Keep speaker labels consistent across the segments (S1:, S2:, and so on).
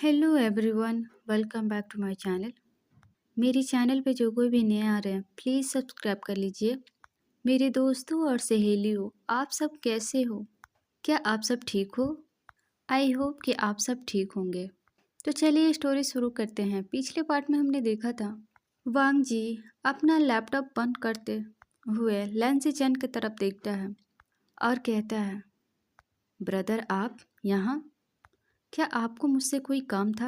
S1: Hello everyone, welcome back to my channel. मेरे channel पे जो कोई भी नए आ रहे हैं प्लीज़ सब्सक्राइब कर लीजिए। मेरे दोस्तों और सहेलियों, आप सब कैसे हो? क्या आप सब ठीक हो? आई होप कि आप सब ठीक होंगे। तो चलिए स्टोरी शुरू करते हैं। पिछले पार्ट में हमने देखा था वांग जी अपना लैपटॉप बंद करते हुए लैंसी चैन की तरफ देखता है और कहता है, ब्रदर आप यहाँ? क्या आपको मुझसे कोई काम था?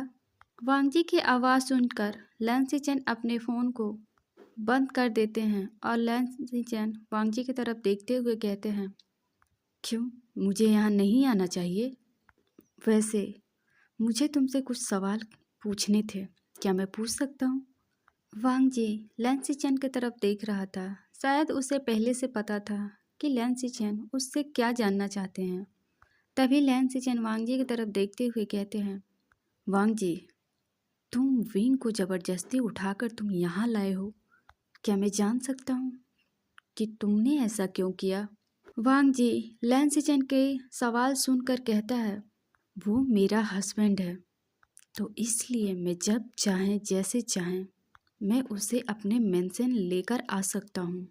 S1: वांगजी की आवाज़ सुनकर लैंसी चैन अपने फ़ोन को बंद कर देते हैं और लैंसी चैन वांगजी की तरफ देखते हुए कहते हैं, क्यों, मुझे यहाँ नहीं आना चाहिए? वैसे मुझे तुमसे कुछ सवाल पूछने थे, क्या मैं पूछ सकता हूँ? वांगजी लैंसी चैन की तरफ देख रहा था। शायद उसे पहले से पता था कि लैंसी चैन उससे क्या जानना चाहते हैं। तभी लैंसी चैन वांगजी की तरफ देखते हुए कहते हैं, वांगजी, तुम विंग को जबरदस्ती उठाकर तुम यहाँ लाए हो। क्या मैं जान सकता हूँ कि तुमने ऐसा क्यों किया? वांग जी लैंसी चैन के सवाल सुनकर कहता है, वो मेरा हस्बैंड है, तो इसलिए मैं जब चाहें जैसे चाहें मैं उसे अपने मेंशन लेकर आ सकता हूँ।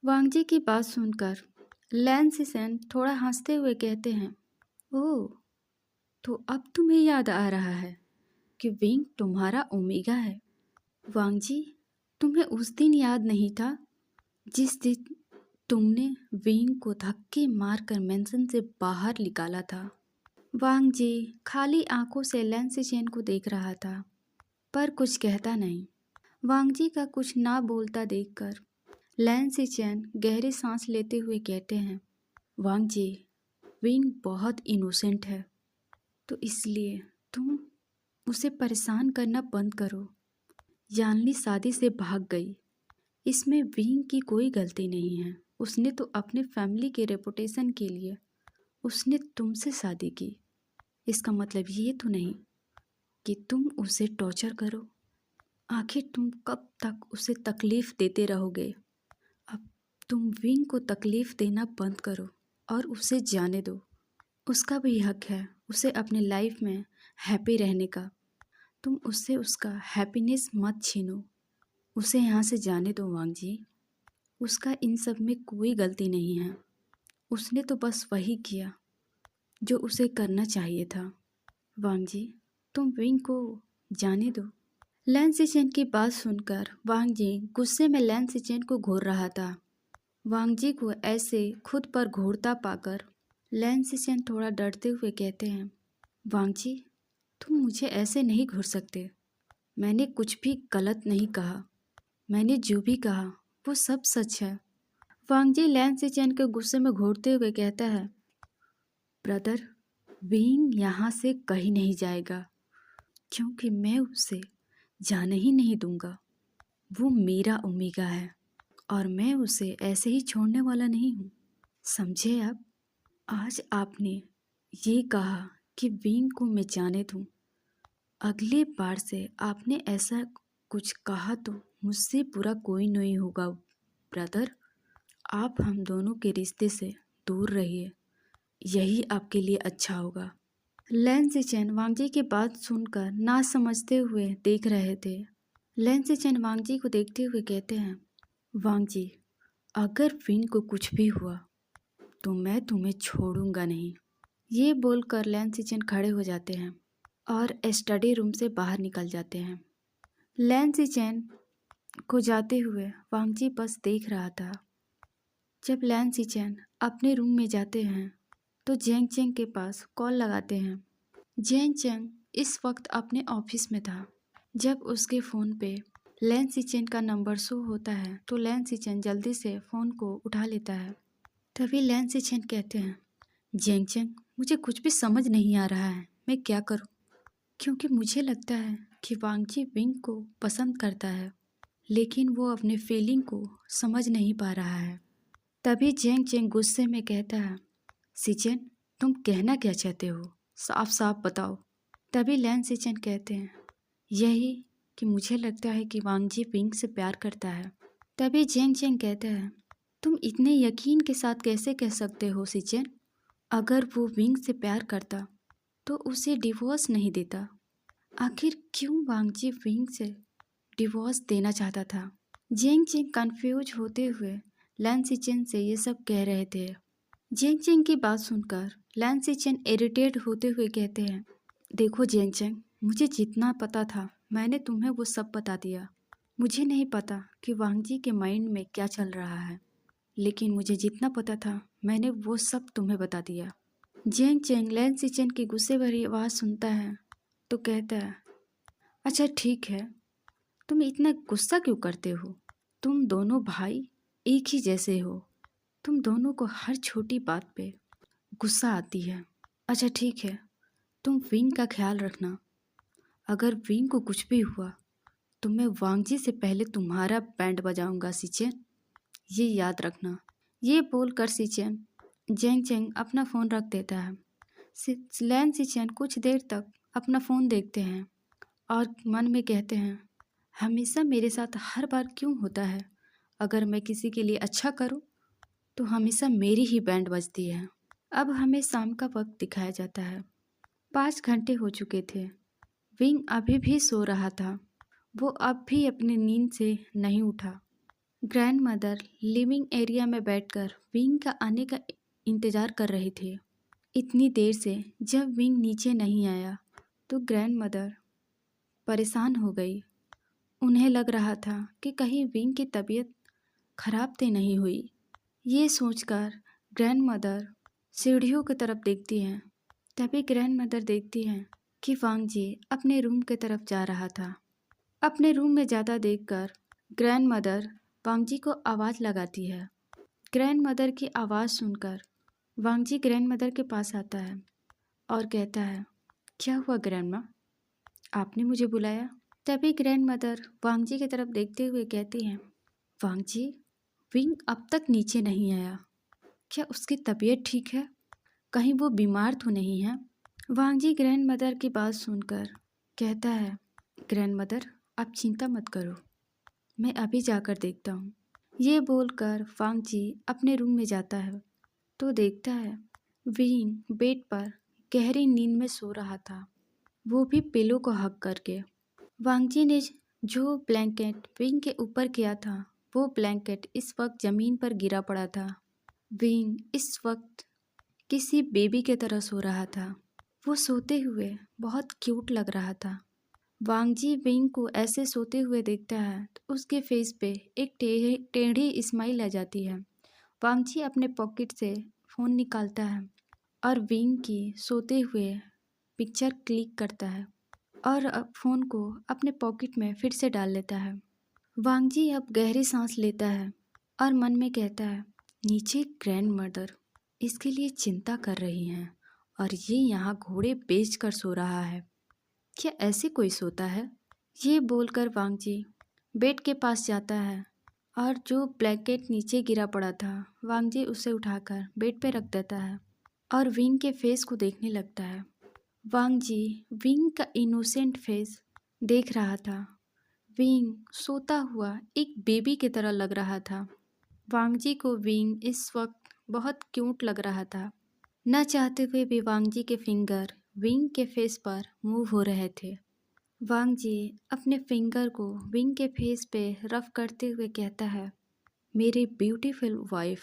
S1: वांग जी की बात सुनकर लैंसी चैन थोड़ा हंसते हुए कहते हैं, ओह, तो अब तुम्हें याद आ रहा है कि विंग तुम्हारा ओमेगा है। वांग जी, तुम्हें उस दिन याद नहीं था जिस दिन तुमने विंग को धक्के मारकर मेंशन से बाहर निकाला था? वांग जी खाली आंखों से लैंसी चैन को देख रहा था पर कुछ कहता नहीं। वांग जी का कुछ ना बोलता देखकर लैंसी चैन गहरी सांस लेते हुए कहते हैं, वांग जी, विंग बहुत इनोसेंट है, तो इसलिए तुम उसे परेशान करना बंद करो। यान्नी शादी से भाग गई, इसमें विंग की कोई गलती नहीं है। उसने तो अपने फैमिली के रेपुटेशन के लिए उसने तुमसे शादी की। इसका मतलब ये तो नहीं कि तुम उसे टॉर्चर करो। आखिर तुम कब तक उसे तकलीफ़ देते रहोगे? अब तुम विंग को तकलीफ़ देना बंद करो और उसे जाने दो। उसका भी हक है उसे अपने लाइफ में हैप्पी रहने का। तुम उससे उसका हैप्पीनेस मत छीनो। उसे यहाँ से जाने दो वांग जी। उसका इन सब में कोई गलती नहीं है। उसने तो बस वही किया जो उसे करना चाहिए था। वांग जी, तुम विंग को जाने दो। लैंसी चैन की बात सुनकर वांग जी गुस्से में लैंसी चैन को घूर रहा था। वांग जी को ऐसे खुद पर घूरता पाकर लैंसी चैन थोड़ा डरते हुए कहते हैं, वांग जी, तुम मुझे ऐसे नहीं घूर सकते। मैंने कुछ भी गलत नहीं कहा। मैंने जो भी कहा वो सब सच है। वांग जी लैंसी चैन के गुस्से में घूरते हुए कहता है, ब्रदर, विंग यहाँ से कहीं नहीं जाएगा क्योंकि मैं उसे जाने ही नहीं दूंगा। वो मेरा ओमेगा है और मैं उसे ऐसे ही छोड़ने वाला नहीं हूँ। समझे आप? आज आपने ये कहा कि विंग को मैं जाने दूँ। अगले बार से आपने ऐसा कुछ कहा तो मुझसे बुरा कोई नहीं होगा ब्रदर। आप हम दोनों के रिश्ते से दूर रहिए, यही आपके लिए अच्छा होगा। लैंसी चैन वांगजी की बात सुनकर ना समझते हुए देख रहे थे। लैंसी चैन वांगजी को देखते हुए कहते हैं, वांगजी, अगर विंग को कुछ भी हुआ तो मैं तुम्हें छोड़ूंगा नहीं। ये बोलकर लैंसी चैन खड़े हो जाते हैं और स्टडी रूम से बाहर निकल जाते हैं। लैंसी चैन को जाते हुए वांगजी बस देख रहा था। जब लैंसी चैन अपने रूम में जाते हैं तो जेंग चेंग के पास कॉल लगाते हैं। जेंग चेंग इस वक्त अपने ऑफिस में था। जब उसके फ़ोन पे लैंसी चैन का नंबर शो होता है तो लैंसी चैन जल्दी से फ़ोन को उठा लेता है। तभी लैंसी चैन कहते हैं, जेंग चेंग, मुझे कुछ भी समझ नहीं आ रहा है, मैं क्या करूं? क्योंकि मुझे लगता है कि वांगजी विंग को पसंद करता है लेकिन वो अपने फीलिंग को समझ नहीं पा रहा है। तभी जेंग चेंग गुस्से में कहता है, सिचेन, तुम कहना क्या चाहते हो? साफ साफ बताओ। तभी लैंसी चैन कहते हैं, यही कि मुझे लगता है कि वांगजी विंग से प्यार करता है। तभी जेंग चेंग कहते हैं, तुम इतने यकीन के साथ कैसे कह सकते हो सिचेन? अगर वो विंग से प्यार करता तो उसे डिवोर्स नहीं देता। आखिर क्यों वांगजी विंग से डिवोर्स देना चाहता था? जेंग चेंग कंफ्यूज होते हुए लैन सिचेन से ये सब कह रहे थे। जेंग चेंग की बात सुनकर लैन सिचेन इरिटेट होते हुए कहते हैं, देखो जेंग चेंग, मुझे जितना पता था मैंने तुम्हें वो सब बता दिया। मुझे नहीं पता कि वांगजी के माइंड में क्या चल रहा है, लेकिन मुझे जितना पता था मैंने वो सब तुम्हें बता दिया। जेंग चेंग लैन सिचेन की गुस्से भरी आवाज़ सुनता है तो कहता है, अच्छा ठीक है, तुम इतना गुस्सा क्यों करते हो? तुम दोनों भाई एक ही जैसे हो। तुम दोनों को हर छोटी बात पे गुस्सा आती है। अच्छा ठीक है, तुम विंग का ख्याल रखना। अगर विंग को कुछ भी हुआ तो मैं वांगजी से पहले तुम्हारा बैंड बजाऊंगा सिचेन, ये याद रखना। ये बोलकर सिचेन जेंग चेंग अपना फ़ोन रख देता है। लैन सिचेन कुछ देर तक अपना फ़ोन देखते हैं और मन में कहते हैं, हमेशा मेरे साथ हर बार क्यों होता है? अगर मैं किसी के लिए अच्छा करूं तो हमेशा मेरी ही बैंड बजती है। अब हमें शाम का वक्त दिखाया जाता है। 5 घंटे हो चुके थे। विंग अभी भी सो रहा था। वो अब भी अपनी नींद से नहीं उठा। ग्रैंड मदर लिविंग एरिया में बैठकर विंग का आने का इंतज़ार कर रही थी। इतनी देर से जब विंग नीचे नहीं आया तो ग्रैंड मदर परेशान हो गई। उन्हें लग रहा था कि कहीं विंग की तबीयत खराब तो नहीं हुई। ये सोचकर ग्रैंड मदर सीढ़ियों की तरफ देखती हैं। तभी ग्रैंड मदर देखती हैं कि वांगजी अपने रूम की तरफ जा रहा था। अपने रूम में ज़्यादा देखकर ग्रैंड मदर वांगजी को आवाज़ लगाती है। ग्रैंड मदर की आवाज़ सुनकर वांगजी ग्रैंड मदर के पास आता है और कहता है, क्या हुआ ग्रैंड माँ, आपने मुझे बुलाया? तभी ग्रैंड मदर वांगजी की तरफ देखते हुए कहती हैं, वांगजी, विंग अब तक नीचे नहीं आया। क्या उसकी तबीयत ठीक है? कहीं वो बीमार तो नहीं है? वांगजी ग्रैंड मदर की बात सुनकर कहता है, ग्रैंड मदर आप चिंता मत करो, मैं अभी जाकर देखता हूँ। ये बोलकर वांगजी अपने रूम में जाता है तो देखता है विंग बेड पर गहरी नींद में सो रहा था, वो भी पिलो को हक करके। वांगजी ने जो ब्लैंकेट विंग के ऊपर किया था वो ब्लैंकेट इस वक्त ज़मीन पर गिरा पड़ा था। विंग इस वक्त किसी बेबी की तरह सो रहा था। वो सोते हुए बहुत क्यूट लग रहा था। वांगजी विंग को ऐसे सोते हुए देखता है तो उसके फेस पे एक टेढ़ी स्माइल आ जाती है। वांगजी अपने पॉकेट से फ़ोन निकालता है और विंग की सोते हुए पिक्चर क्लिक करता है और अब फ़ोन को अपने पॉकेट में फिर से डाल लेता है। वांगजी अब गहरी सांस लेता है और मन में कहता है, नीचे ग्रैंड मदर इसके लिए चिंता कर रही हैं और ये यहाँ घोड़े बेच कर सो रहा है। क्या ऐसे कोई सोता है? ये बोलकर वांगजी बेड के पास जाता है और जो ब्लैंकेट नीचे गिरा पड़ा था वांगजी उसे उठाकर बेड पे रख देता है और विंग के फेस को देखने लगता है। वांगजी विंग का इनोसेंट फेस देख रहा था। विंग सोता हुआ एक बेबी की तरह लग रहा था। वांगजी को विंग इस वक्त बहुत क्यूट लग रहा था। न चाहते हुए भी वांगजी के फिंगर विंग के फेस पर मूव हो रहे थे। वांगजी अपने फिंगर को विंग के फेस पे रफ करते हुए कहता है, मेरी ब्यूटीफुल वाइफ,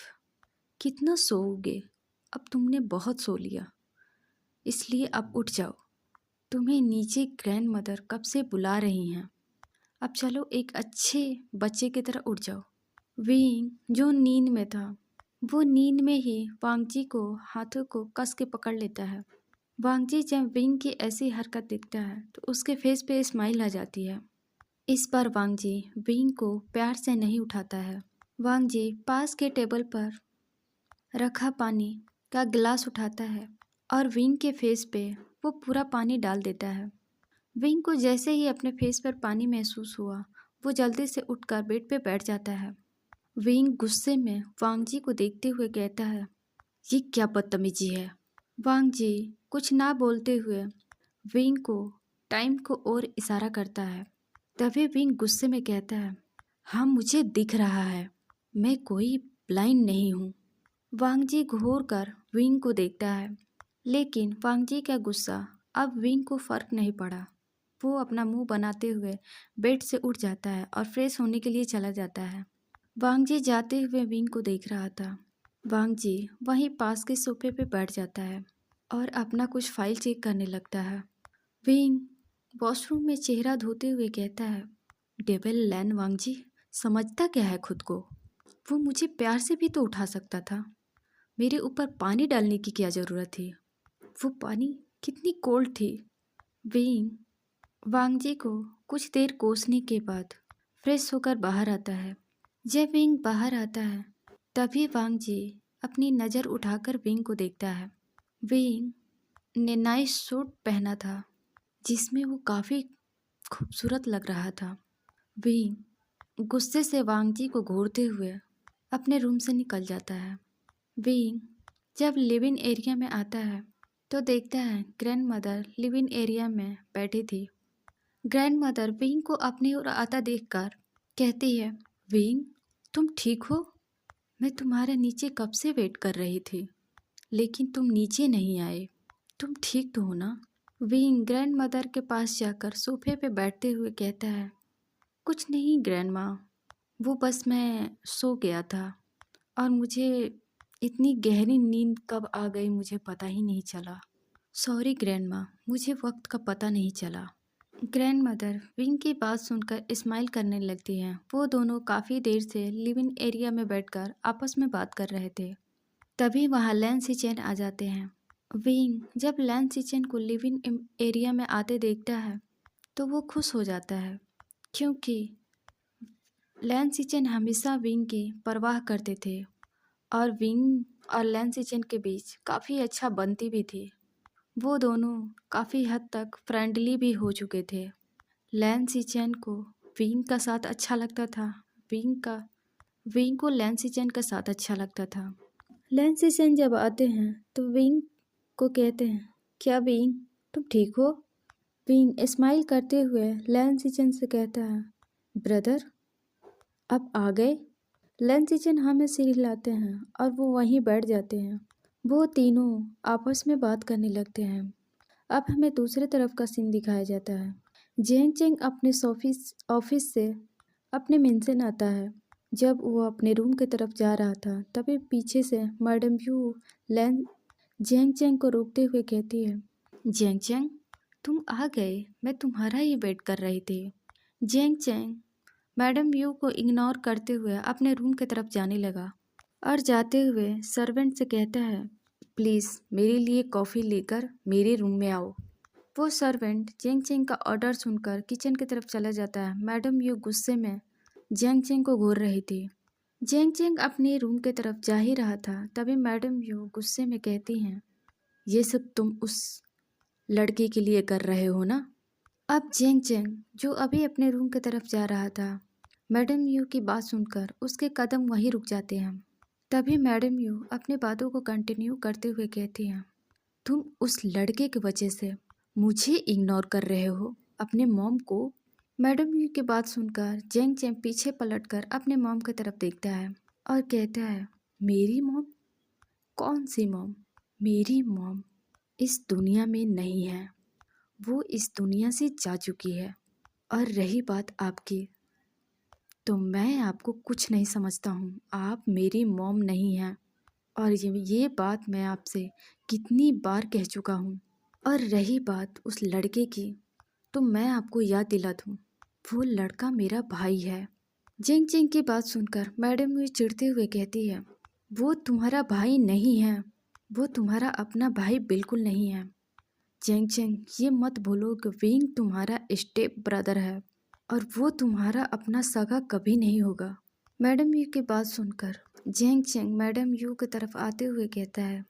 S1: कितना सोओगे? अब तुमने बहुत सो लिया, इसलिए अब उठ जाओ। तुम्हें नीचे ग्रैंड मदर कब से बुला रही हैं। अब चलो एक अच्छे बच्चे की तरह उठ जाओ। विंग जो नींद में था वो नींद में ही वांगजी को हाथों को कस के पकड़ लेता है। वांगजी जब विंग की ऐसी हरकत देखता है तो उसके फेस पे स्माइल आ जाती है। इस बार वांगजी विंग को प्यार से नहीं उठाता है। वांगजी पास के टेबल पर रखा पानी का गिलास उठाता है और विंग के फेस पे वो पूरा पानी डाल देता है। विंग को जैसे ही अपने फेस पर पानी महसूस हुआ वो जल्दी से उठकर बेड पे बैठ जाता है। विंग गुस्से में वांगजी को देखते हुए कहता है, ये क्या बदतमीजी है? वांगजी कुछ ना बोलते हुए विंग को टाइम को और इशारा करता है। तभी विंग गुस्से में कहता है, हाँ मुझे दिख रहा है, मैं कोई ब्लाइंड नहीं हूँ। वांगजी घूर कर विंग को देखता है, लेकिन वांगजी का गुस्सा अब विंग को फर्क नहीं पड़ा। वो अपना मुंह बनाते हुए बेड से उठ जाता है और फ्रेश होने के लिए चला जाता है। वांग जी जाते हुए विंग को देख रहा था। वांग जी वहीं पास के सोफे पे बैठ जाता है और अपना कुछ फाइल चेक करने लगता है। विंग वॉशरूम में चेहरा धोते हुए कहता है, डेविल लैन वांग जी, समझता क्या है खुद को? वो मुझे प्यार से भी तो उठा सकता था। मेरे ऊपर पानी डालने की क्या ज़रूरत थी? वो पानी कितनी कोल्ड थी। विंग वांग जी को कुछ देर कोसने के बाद फ्रेश होकर बाहर आता है। जब विंग बाहर आता है तभी वांग जी अपनी नज़र उठाकर विंग को देखता है। विंग ने नाइस सूट पहना था जिसमें वो काफ़ी खूबसूरत लग रहा था। विंग गुस्से से वांग जी को घूरते हुए अपने रूम से निकल जाता है। विंग जब लिविंग एरिया में आता है तो देखता है ग्रैंड मदर लिविंग एरिया में बैठी थी। ग्रैंड मदर विंग को अपनी ओर आता देखकर कहती है, विंग तुम ठीक हो? मैं तुम्हारे नीचे कब से वेट कर रही थी, लेकिन तुम नीचे नहीं आए। तुम ठीक तो हो ना? विंग ग्रैंड मदर के पास जाकर सोफे पे बैठते हुए कहता है, कुछ नहीं ग्रैंड माँ, वो बस मैं सो गया था और मुझे इतनी गहरी नींद कब आ गई मुझे पता ही नहीं चला। सॉरी ग्रैंड माँ, मुझे वक्त का पता नहीं चला। ग्रैंड मदर विंग की बात सुनकर स्माइल करने लगती हैं। वो दोनों काफ़ी देर से लिविंग एरिया में बैठकर आपस में बात कर रहे थे। तभी वहाँ लैन सिचेन आ जाते हैं। विंग जब लैन सिचेन को लिविंग एरिया में आते देखता है तो वो खुश हो जाता है, क्योंकि लैन सिचेन हमेशा विंग की परवाह करते थे और विंग और लैन सिचेन के बीच काफ़ी अच्छा बनती भी थी। वो दोनों काफ़ी हद तक फ्रेंडली भी हो चुके थे। लैन सिचेन को विंग का साथ अच्छा लगता था, विंग को लैन सिचेन का साथ अच्छा लगता था। लैन सिचेन जब आते हैं तो विंग को कहते हैं, क्या विंग तुम ठीक हो? विंग स्माइल करते हुए लैन सिचेन से कहता है, ब्रदर अब आ गए? लैन सिचेन हमें सिर हिलाते हैं और वो वहीं बैठ जाते हैं। वो तीनों आपस में बात करने लगते हैं। अब हमें दूसरे तरफ का सीन दिखाया जाता है। जेंग चेंग अपने ऑफिस से अपने मेंशन आता है। जब वो अपने रूम की तरफ जा रहा था तभी पीछे से मैडम यू लैन जेंग चेंग को रोकते हुए कहती है, जेंग चेंग तुम आ गए, मैं तुम्हारा ही वेट कर रही थी। जेंग चेंग मैडम यू को इग्नोर करते हुए अपने रूम की तरफ जाने लगा और जाते हुए सर्वेंट से कहता है, प्लीज़ मेरे लिए कॉफ़ी लेकर मेरे रूम में आओ। वो सर्वेंट जेंग चेंग का ऑर्डर सुनकर किचन की तरफ चला जाता है। मैडम यू गुस्से में जेंग चेंग को घूर रही थी। जेंग चेंग अपने रूम की तरफ जा ही रहा था तभी मैडम यू गुस्से में कहती हैं, ये सब तुम उस लड़के के लिए कर रहे हो ना? अब जेंग चेंग जो अभी अपने रूम की तरफ जा रहा था, मैडम यू की बात सुनकर उसके कदम वहीं रुक जाते हैं। तभी मैडम यू अपनी बातों को कंटिन्यू करते हुए कहती हैं, तुम उस लड़के की वजह से मुझे इग्नोर कर रहे हो, अपने मॉम को। मैडम यू की बात सुनकर जेंग चेंग पीछे पलटकर अपने मॉम की तरफ देखता है और कहता है, मेरी मॉम? कौन सी मॉम? मेरी मॉम इस दुनिया में नहीं है, वो इस दुनिया से जा चुकी है। और रही बात आपकी, तो मैं आपको कुछ नहीं समझता हूँ, आप मेरी मॉम नहीं हैं। और ये बात मैं आपसे कितनी बार कह चुका हूँ। और रही बात उस लड़के की, तो मैं आपको याद दिला दूँ, वो लड़का मेरा भाई है। जिंग चिंग की बात सुनकर मैडम ये चिढ़ते हुए कहती है, वो तुम्हारा भाई नहीं है, वो तुम्हारा अपना भाई बिल्कुल नहीं है। जेंग चेंग ये मत भूलो कि विंग तुम्हारा स्टेप ब्रदर है और वो तुम्हारा अपना सगा कभी नहीं होगा। मैडम यू की बात सुनकर जेंग चेंग मैडम यू की तरफ आते हुए कहता है,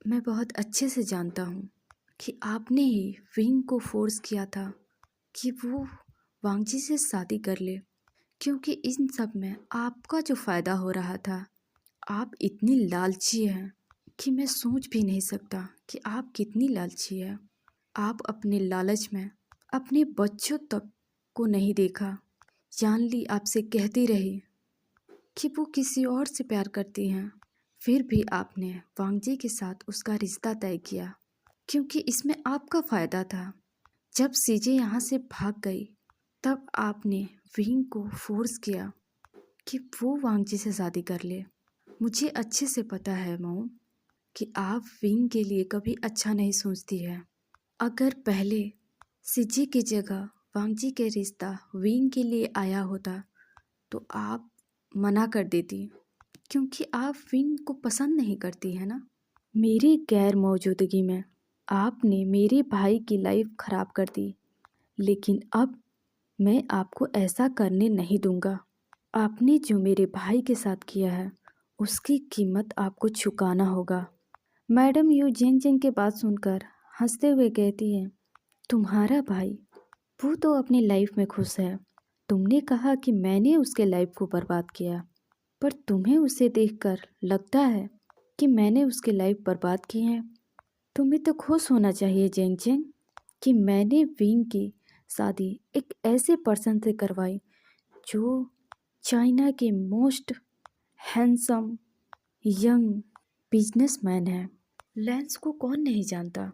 S1: मैं बहुत अच्छे से जानता हूँ कि आपने ही विंग को फोर्स किया था कि वो वांगजी से शादी कर ले, क्योंकि इन सब में आपका जो फ़ायदा हो रहा था। आप इतनी लालची हैं कि मैं सोच भी नहीं सकता कि आप कितनी लालची है। आप अपने लालच में अपने बच्चों तक को नहीं देखा। जान ली आपसे कहती रही कि वो किसी और से प्यार करती हैं, फिर भी आपने वांगजी के साथ उसका रिश्ता तय किया, क्योंकि इसमें आपका फ़ायदा था। जब सीजे यहाँ से भाग गई तब आपने विंग को फोर्स किया कि वो वांगजी से शादी कर ले। मुझे अच्छे से पता है मॉम कि आप विंग के लिए कभी अच्छा नहीं सोचती है। अगर पहले सीजे की जगह वांगजी के रिश्ता विंग के लिए आया होता तो आप मना कर देती, क्योंकि आप विंग को पसंद नहीं करती है ना। मेरी गैर मौजूदगी में आपने मेरे भाई की लाइफ खराब कर दी, लेकिन अब मैं आपको ऐसा करने नहीं दूंगा। आपने जो मेरे भाई के साथ किया है उसकी कीमत आपको चुकाना होगा। मैडम यू जिंग जिंग की बात सुनकर हंसते हुए कहती है, तुम्हारा भाई वो तो अपनी लाइफ में खुश है। तुमने कहा कि मैंने उसके लाइफ को बर्बाद किया, पर तुम्हें उसे देखकर लगता है कि मैंने उसकी लाइफ बर्बाद की है। तुम्हें तो खुश होना चाहिए जेंग जेंग कि मैंने विंग की शादी एक ऐसे पर्सन से करवाई जो चाइना के मोस्ट हैंडसम यंग बिजनेसमैन है। लेंस को कौन नहीं जानता,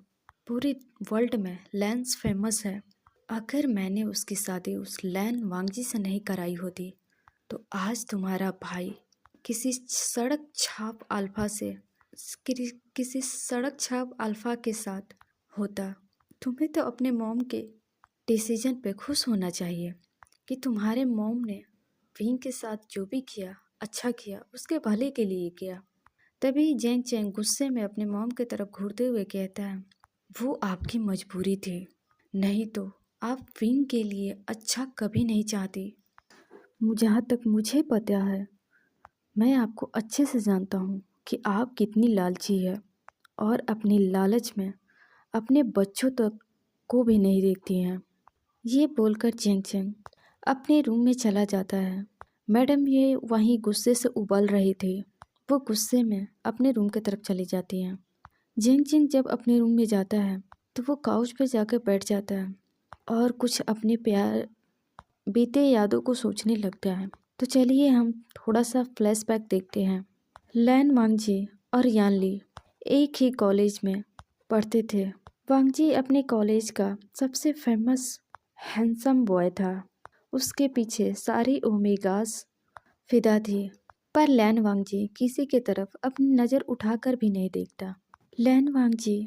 S1: पूरे वर्ल्ड में लेंस फेमस है। अगर मैंने उसकी शादी उस लैन वांगजी से नहीं कराई होती तो आज तुम्हारा भाई किसी सड़क छाप अल्फा से किसी सड़क छाप अल्फा के साथ होता। तुम्हें तो अपने मॉम के डिसीजन पे खुश होना चाहिए कि तुम्हारे मॉम ने विंग के साथ जो भी किया अच्छा किया, उसके भले के लिए किया। तभी जेंग चेंग गुस्से में अपने मॉम की तरफ घूरते हुए कहता है, वो आपकी मजबूरी थी, नहीं तो आप विंग के लिए अच्छा कभी नहीं चाहती। जहाँ तक मुझे पता है, मैं आपको अच्छे से जानता हूँ कि आप कितनी लालची है और अपनी लालच में अपने बच्चों तक को भी नहीं देखती हैं। ये बोलकर चेंग चेंग अपने रूम में चला जाता है। मैडम ये वहीं गुस्से से उबल रही थी। वो गुस्से में अपने रूम की तरफ चली जाती हैं। जिंग जिंग जब अपने रूम में जाता है तो वो काउच पे जाकर बैठ जाता है और कुछ अपने प्यार बीते यादों को सोचने लगता है। तो चलिए हम थोड़ा सा फ्लैशबैक देखते हैं। लैन वांगजी और यानली एक ही कॉलेज में पढ़ते थे। वांगजी अपने कॉलेज का सबसे फेमस हैंडसम बॉय था। उसके पीछे सारी ओमेगास फिदा थी, पर लैन वांगजी किसी की तरफ अपनी नज़र उठाकर भी नहीं देखता। लैन वांगजी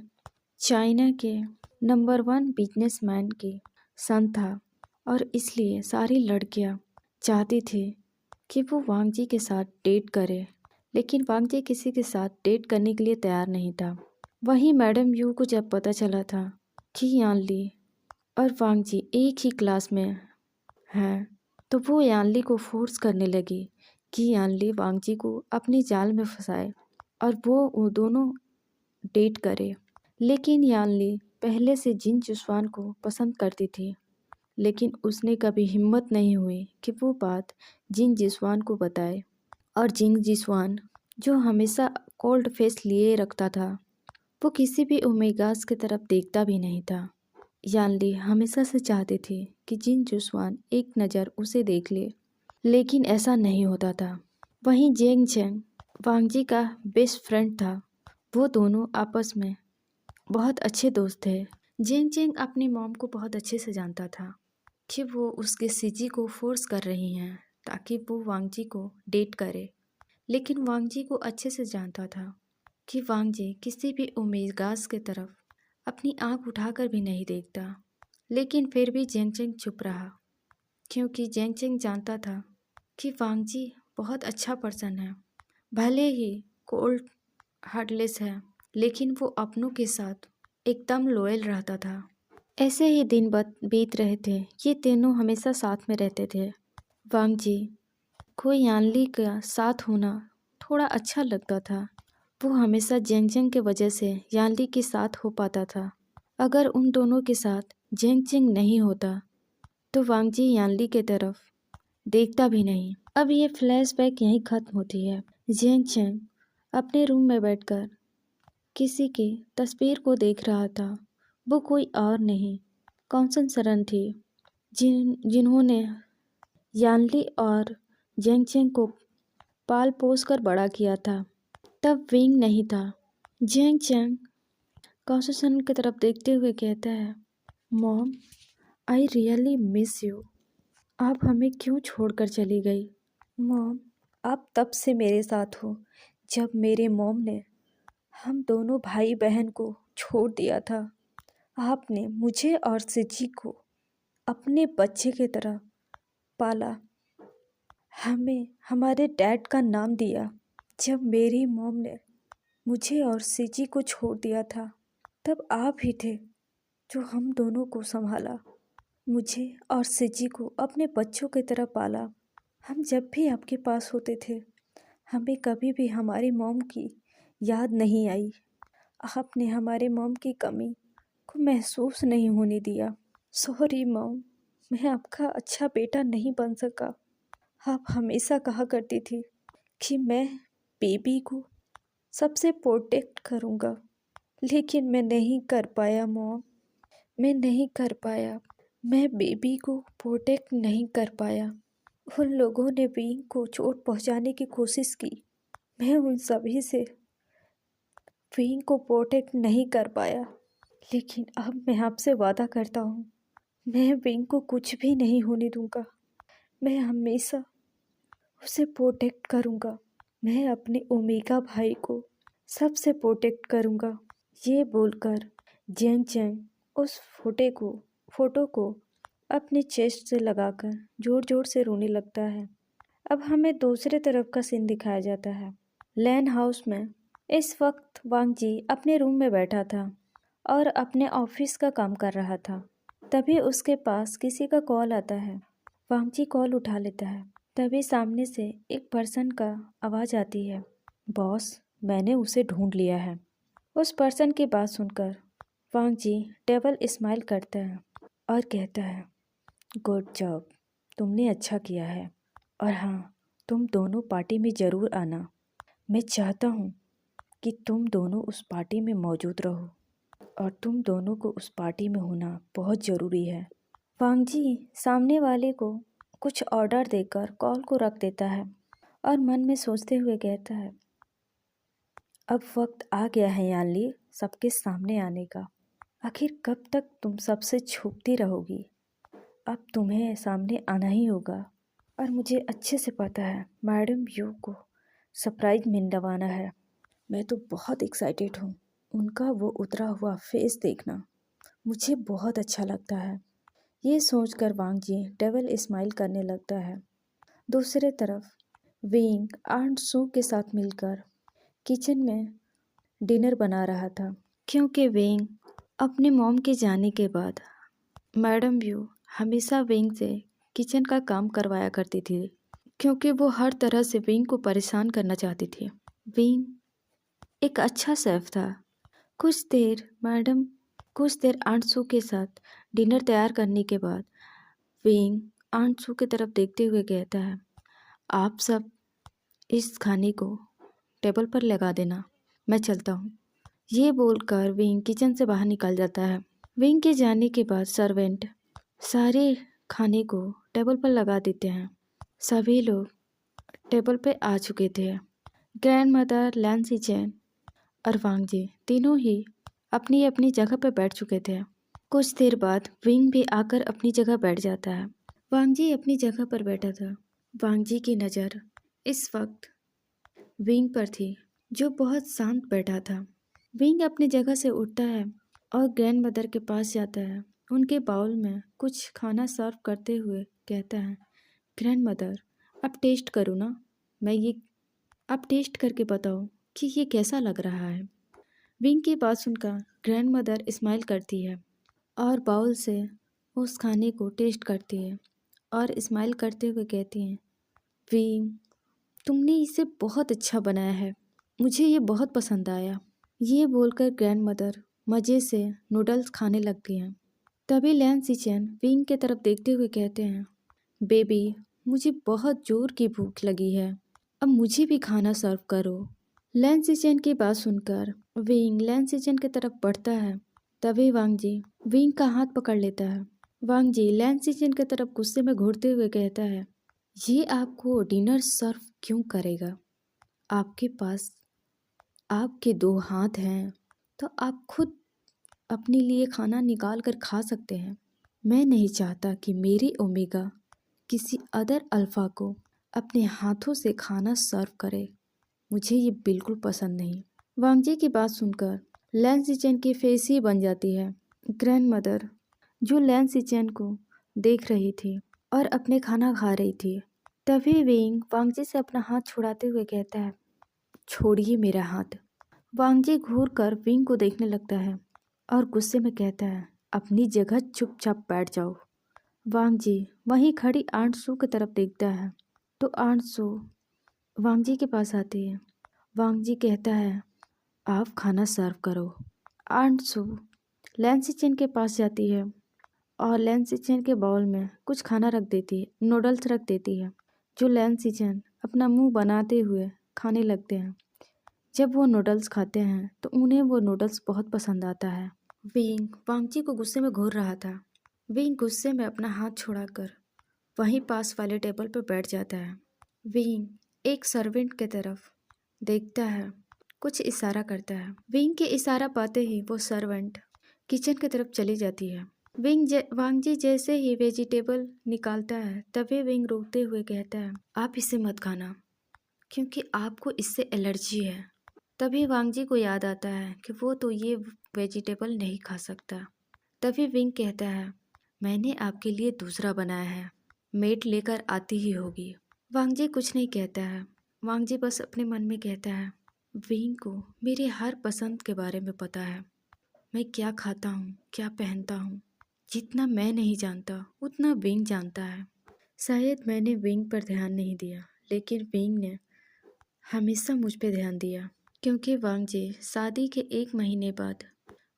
S1: चाइना के नंबर 1 बिजनेसमैन की सन था और इसलिए सारी लड़कियां चाहती थी कि वो वांगजी के साथ डेट करे, लेकिन वांगजी किसी के साथ डेट करने के लिए तैयार नहीं था। वहीं मैडम यू को जब पता चला था कि यानली और वांगजी एक ही क्लास में हैं, तो वो यानली को फोर्स करने लगी कि यानली वांगजी को अपनी जाल में फंसाए और वो दोनों डेट करे। लेकिन यानली पहले से जिन जुस्वान को पसंद करती थी, लेकिन उसने कभी हिम्मत नहीं हुई कि वो बात जिन जिस्वान को बताए। और जिंग जिस्वान जो हमेशा कोल्ड फेस लिए रखता था, वो किसी भी ओमेगास की तरफ देखता भी नहीं था। यानली हमेशा से चाहती थी कि जिन जुस्वान एक नज़र उसे देख ले, लेकिन ऐसा नहीं होता था। वहीं जेंग चेंग वांगजी का बेस्ट फ्रेंड था। वो दोनों आपस में बहुत अच्छे दोस्त थे। जेंग चेंग अपनी मॉम को बहुत अच्छे से जानता था कि वो उसके सीजी को फोर्स कर रही हैं ताकि वो वांगजी को डेट करे, लेकिन वांगजी को अच्छे से जानता था कि वांगजी किसी भी उम्मीदगास की तरफ अपनी आंख उठाकर भी नहीं देखता। लेकिन फिर भी जेंग चेंग चुप रहा, क्योंकि जेंग चेंग जानता था कि वांगजी बहुत अच्छा पर्सन है। भले ही कोल्ड हार्टलेस है, लेकिन वो अपनों के साथ एकदम लॉयल रहता था। ऐसे ही दिन बीत रहे थे। ये तीनों हमेशा साथ में रहते थे। वांगजी को यानली का साथ होना थोड़ा अच्छा लगता था। वो हमेशा जेंग जेंग के वजह से यानली के साथ हो पाता था। अगर उन दोनों के साथ जेंग जेंग नहीं होता तो वांगजी यानली के तरफ देखता भी नहीं। अब ये फ्लैशबैक यहीं खत्म होती है। जेंग जेंग अपने रूम में बैठकर किसी की तस्वीर को देख रहा था। वो कोई और नहीं, कॉन्सन सरन थी, जिन्होंने यानली और जेंग चेंग को पाल पोस कर बड़ा किया था। तब विंग नहीं था। जेंग चेंग कॉन्सन सरन की तरफ देखते हुए कहता है,
S2: mom, I really miss you. आप हमें क्यों छोड़कर चली गई? मॉम, आप तब से मेरे साथ हो जब मेरे मॉम ने हम दोनों भाई बहन को छोड़ दिया था। आपने मुझे और सिची को अपने बच्चे की तरह पाला, हमें हमारे डैड का नाम दिया। जब मेरी मॉम ने मुझे और सिची को छोड़ दिया था, तब आप ही थे जो हम दोनों को संभाला, मुझे और सिची को अपने बच्चों की तरह पाला। हम जब भी आपके पास होते थे, हमें कभी भी हमारी मॉम की याद नहीं आई। आपने हमारे मॉम की कमी को महसूस नहीं होने दिया। सॉरी मॉम, मैं आपका अच्छा बेटा नहीं बन सका। आप हमेशा कहा करती थी कि मैं बेबी को सबसे प्रोटेक्ट करूँगा, लेकिन मैं नहीं कर पाया मॉम। मैं नहीं कर पाया। मैं बेबी को प्रोटेक्ट नहीं कर पाया। उन लोगों ने विंग को चोट पहुंचाने की कोशिश की। मैं उन सभी से विंग को प्रोटेक्ट नहीं कर पाया। लेकिन अब मैं आपसे वादा करता हूँ, मैं विंग को कुछ भी नहीं होने दूंगा। मैं हमेशा उसे प्रोटेक्ट करूँगा। मैं अपने ओमेगा भाई को सबसे प्रोटेक्ट करूँगा। ये बोलकर जेंग चेंग उस फोटो को अपने चेस्ट से लगाकर जोर जोर से रोने लगता है। अब हमें दूसरे तरफ का सीन दिखाया जाता है। लैन हाउस में इस वक्त वांग जी अपने रूम में बैठा था और अपने ऑफिस का काम कर रहा था। तभी उसके पास किसी का कॉल आता है। वांग जी कॉल उठा लेता है। तभी सामने से एक पर्सन का आवाज़ आती है, बॉस, मैंने उसे ढूंढ लिया है। उस पर्सन की बात सुनकर वांग जी डबल स्माइल करता है और कहता है, गुड जॉब, तुमने अच्छा किया है। और हाँ, तुम दोनों पार्टी में ज़रूर आना। मैं चाहता हूँ कि तुम दोनों उस पार्टी में मौजूद रहो और तुम दोनों को उस पार्टी में होना बहुत ज़रूरी है। वांग जी सामने वाले को कुछ ऑर्डर देकर कॉल को रख देता है और मन में सोचते हुए कहता है, अब वक्त आ गया है यानली सबके सामने आने का। आखिर कब तक तुम सबसे छुपती रहोगी? अब तुम्हें सामने आना ही होगा। और मुझे अच्छे से पता है मैडम यू को सरप्राइज मिलवाना है। मैं तो बहुत एक्साइटेड हूँ। उनका वो उतरा हुआ फेस देखना मुझे बहुत अच्छा लगता है। ये सोचकर वांग जी डबल स्माइल करने लगता है। दूसरे तरफ विंग आंट सू के साथ मिलकर किचन में डिनर बना रहा था, क्योंकि विंग अपने मॉम के जाने के बाद मैडम व्यू हमेशा विंग से किचन का काम करवाया करती थी, क्योंकि वो हर तरह से विंग को परेशान करना चाहती थी। विंग एक अच्छा शेफ था। कुछ देर आंट सू के साथ डिनर तैयार करने के बाद विंग आंट सू की तरफ देखते हुए कहता है, आप सब इस खाने को टेबल पर लगा देना, मैं चलता हूँ। ये बोलकर विंग किचन से बाहर निकल जाता है। विंग के जाने के बाद सर्वेंट सारे खाने को टेबल पर लगा देते हैं। सभी लोग टेबल पे आ चुके थे। ग्रैंड मदर, लैन सिचेन और वांग जी तीनों ही अपनी अपनी जगह पर बैठ चुके थे। कुछ देर बाद विंग भी आकर अपनी जगह बैठ जाता है। वांग जी अपनी जगह पर बैठा था। वांग जी की नज़र इस वक्त विंग पर थी, जो बहुत शांत बैठा था। विंग अपनी जगह से उठता है और ग्रैंड मदर के पास जाता है। उनके बाउल में कुछ खाना सर्व करते हुए कहता है, ग्रैंड मदर, अब टेस्ट करो ना। अब टेस्ट करके बताओ कि ये कैसा लग रहा है। विंग की बात सुनकर ग्रैंड मदर स्माइल करती है और बाउल से उस खाने को टेस्ट करती है और स्माइल करते हुए कहती हैं, विंग, तुमने इसे बहुत अच्छा बनाया है, मुझे ये बहुत पसंद आया। ये बोलकर ग्रैंड मदर मज़े से नूडल्स खाने लगती हैं। तभी लैन सिचेन विंग की तरफ देखते हुए कहते हैं, बेबी, मुझे बहुत ज़ोर की भूख लगी है, अब मुझे भी खाना सर्व करो। लैन सिचेन की बात सुनकर विंग लैन सिचेन की तरफ बढ़ता है। तभी वांग जी विंग का हाथ पकड़ लेता है। वांग जी लैन सिचेन की तरफ गुस्से में घूरते हुए कहता है, ये आपको डिनर सर्व क्यों करेगा? आपके पास आपके दो हाथ हैं, तो आप खुद अपने लिए खाना निकाल कर खा सकते हैं। मैं नहीं चाहता कि मेरी ओमेगा किसी अदर अल्फ़ा को अपने हाथों से खाना सर्व करे। मुझे ये बिल्कुल पसंद नहीं। वांग जी की बात सुनकर लैन सिचेन की फेस ही बन जाती है। ग्रैंड मदर जो लैन सिचेन को देख रही थी और अपने खाना खा रही थी, तभी विंग वांग जी से अपना हाथ छुड़ाते हुए कहता है, छोड़िए मेरा हाथ। वांग जी घूर कर विंग को देखने लगता है और गुस्से में कहता है, अपनी जगह चुपचाप बैठ जाओ। वांग जी वहीं खड़ी आंट सू की तरफ देखता है तो आंट सू वांग जी के पास आती है। वांग जी कहता है, आप खाना सर्व करो। आंट सू लैन सिचेन के पास जाती है और लैन सिचेन के बाउल में कुछ खाना रख देती है, नूडल्स रख देती है, जो लैन सिचेन अपना मुंह बनाते हुए खाने लगते हैं। जब वो नूडल्स खाते हैं तो उन्हें वो नूडल्स बहुत पसंद आता है। विंग वांग जी को गुस्से में घूर रहा था। विंग गुस्से में अपना हाथ छुड़ाकर वहीं पास वाले टेबल पर बैठ जाता है। विंग एक सर्वेंट की तरफ देखता है, कुछ इशारा करता है। विंग के इशारा पाते ही वो सर्वेंट किचन की तरफ चली जाती है। वांग जी जैसे ही वेजिटेबल निकालता है तभी विंग रोकते हुए कहता है, आप इसे मत खाना क्योंकि आपको इससे एलर्जी है। तभी वांग जी को याद आता है कि वो तो ये वेजिटेबल नहीं खा सकता। तभी विंग कहता है, मैंने आपके लिए दूसरा बनाया है, मेट लेकर आती ही होगी। वांग जी कुछ नहीं कहता है। वांग जी बस अपने मन में कहता है, विंग को मेरी हर पसंद के बारे में पता है। मैं क्या खाता हूँ, क्या पहनता हूँ, जितना मैं नहीं जानता उतना विंग जानता है। शायद मैंने विंग पर ध्यान नहीं दिया, लेकिन विंग ने हमेशा मुझ पर ध्यान दिया, क्योंकि वांग जी शादी के 1 महीने बाद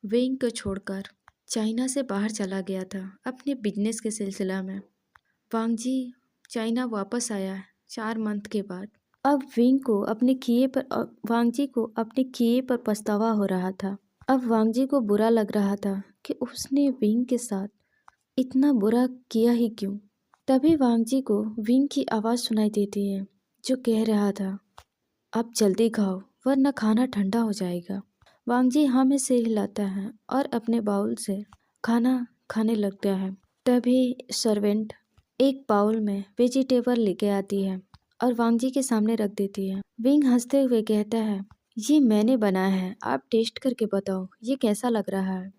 S2: विंग को छोड़कर चाइना से बाहर चला गया था अपने बिजनेस के सिलसिला में। वांग जी चाइना वापस आया 4 मंथ के बाद। अब वांग जी को अपने किए पर पछतावा हो रहा था। अब वांग जी को बुरा लग रहा था कि उसने विंग के साथ इतना बुरा किया ही क्यों। तभी वांग जी को विंग की आवाज़ सुनाई देती है जो कह रहा था, अब जल्दी खाओ वरना खाना ठंडा हो जाएगा। वांग जी हाँ में सिर हिलाता है और अपने बाउल से खाना खाने लगता है। तभी सर्वेंट एक बाउल में वेजिटेबल लेके आती है और वांग जी के सामने रख देती है। विंग हंसते हुए कहता है, ये मैंने बनाया है, आप टेस्ट करके बताओ ये कैसा लग रहा है।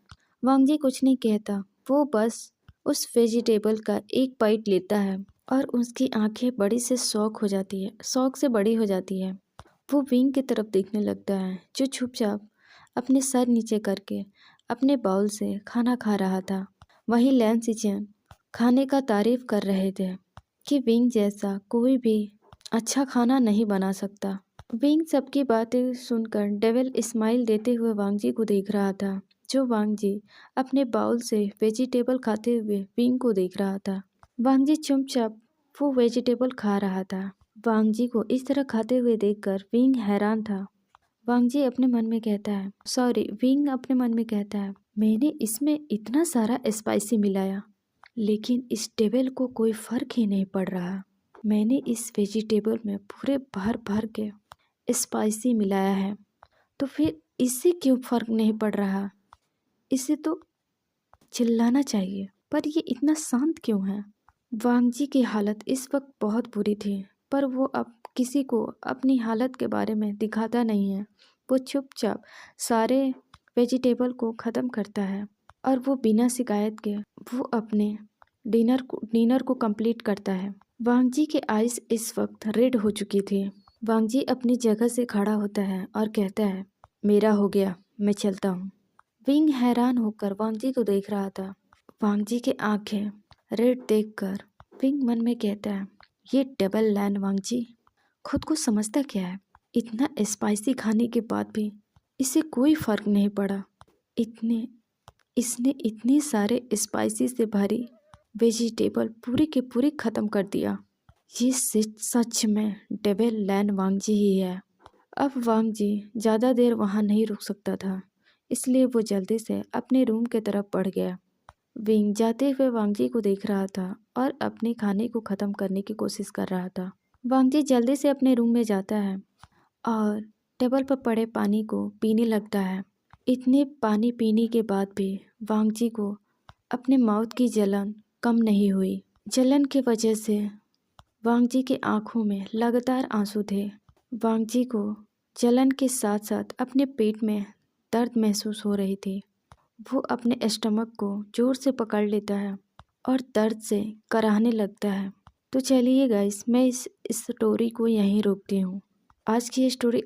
S2: वांग जी कुछ नहीं कहता, वो बस उस वेजिटेबल का एक बाइट लेता है और उसकी आंखें शौक से बड़ी हो जाती है। वो विंग की तरफ देखने लगता है जो चुपचाप अपने सर नीचे करके अपने बाउल से खाना खा रहा था। वहीं लैन सिचेन खाने का तारीफ कर रहे थे कि विंग जैसा कोई भी अच्छा खाना नहीं बना सकता। विंग सबकी बातें सुनकर डेविल स्माइल देते हुए वांग जी को देख रहा था, जो वांग जी अपने बाउल से वेजिटेबल खाते हुए विंग को देख रहा था। वांग जी चुपचाप वो वेजिटेबल खा रहा था। वांग जी को इस तरह खाते हुए देखकर विंग हैरान था। विंग अपने मन में कहता है, मैंने इसमें इतना सारा स्पाइसी मिलाया लेकिन इस टेबल को कोई फर्क ही नहीं पड़ रहा। मैंने इस वेजिटेबल में पूरे भर भर के स्पाइसी मिलाया है, तो फिर इससे क्यों फर्क नहीं पड़ रहा। इसे तो चिल्लाना चाहिए, पर ये इतना शांत क्यों है। वांग जी की हालत इस वक्त बहुत बुरी थी, पर वो अब किसी को अपनी हालत के बारे में दिखाता नहीं है। वो चुपचाप सारे वेजिटेबल को ख़त्म करता है और वो बिना शिकायत के वो अपने डिनर को कंप्लीट करता है। वांग जी के आइज़ इस वक्त रेड हो चुकी थी। वांग जी अपनी जगह से खड़ा होता है और कहता है, मेरा हो गया, मैं चलता हूँ। विंग हैरान होकर वांग जी को देख रहा था। वांग जी की आंखें रेड देखकर विंग मन में कहता है, ये डबल लैन वांग जी खुद को समझता क्या है। इतना स्पाइसी खाने के बाद भी इसे कोई फर्क नहीं पड़ा। इसने इतने सारे स्पाइसी से भरी वेजिटेबल पूरी के पूरी ख़त्म कर दिया। ये सच में डबल लैन वांग जी ही है। अब वांग जी ज़्यादा देर वहाँ नहीं रुक सकता था, इसलिए वो जल्दी से अपने रूम की तरफ बढ़ गया। विंग जाते हुए वांग जी को देख रहा था और अपने खाने को ख़त्म करने की कोशिश कर रहा था। वांग जी जल्दी से अपने रूम में जाता है और टेबल पर पड़े पानी को पीने लगता है। इतने पानी पीने के बाद भी वांगजी को अपने माउथ की जलन कम नहीं हुई। जलन की वजह से वांगजी की आंखों में लगातार आंसू थे। वांगजी को जलन के साथ साथ अपने पेट में दर्द महसूस हो रही थी। वो अपने स्टमक को जोर से पकड़ लेता है और दर्द से कराहने लगता है। तो चलिए गाइस, मैं इस स्टोरी को यहीं रोकती हूँ। आज की ये स्टोरी